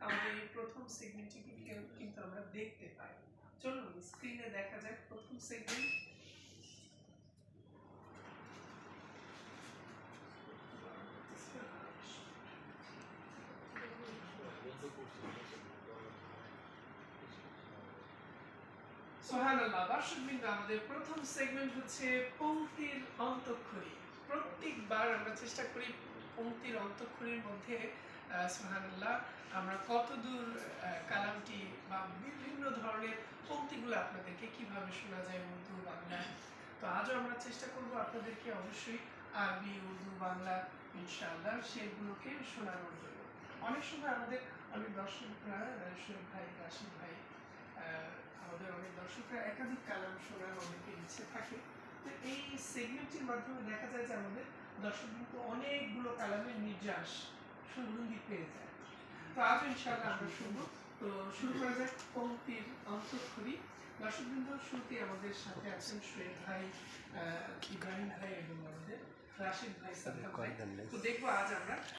আমাদের এই প্রথম সেগমেন্টটিকে কিন্তু আমরা দেখতে পাই। চলুন স্ক্রিনে দেখা যাক প্রথম সেগমেন্ট। সুবহানাল্লাহ। দর্শকবৃন্দ, আমাদের প্রথম সেগমেন্ট হচ্ছে পংক্তির অন্তঃক্ষরী। প্রত্যেকবার আমরা চেষ্টা করি পংক্তির অন্তঃক্ষরীর মধ্যে সুবহানাল্লাহ আমরা কতদূর কালামটি বা বিভিন্ন ধরনের পংক্তিগুলো আপনাদেরকে কিভাবে শোনা যায় উর্দু বাংলা। তো আজও আমরা চেষ্টা করব আপনাদেরকে অবশ্যই আরবি, উর্দু, বাংলা ইনশাআল্লাহ সেগুলোকে শোনানোর জন্য। অনেক সময় আমাদের অনেক দর্শকরা, শোয়েব ভাই, রাশিদ ভাই, আমাদের অনেক দর্শকরা একাধিক কালাম শোনার অনেকের ইচ্ছে থাকে। তো এই সেগমেন্টটির মাধ্যমে দেখা যায় যে আমাদের দর্শক কিন্তু অনেকগুলো কালামের নির্যাস সুগন্ধি পেয়ে যায়। তো আজ ইনশাআল্লাহ আমরা শুনবো। তো শুরু করা যাক পংক্তির অন্তঃক্ষরী। দর্শকবৃন্দ, শুরুতে আমাদের সাথে আছেন শোয়েব ভাই, ইব্রাহিম ভাই এবং আমাদের রাশিদ ভাই, সাদ্দাম ভাই। তো দেখবো আজ আমরা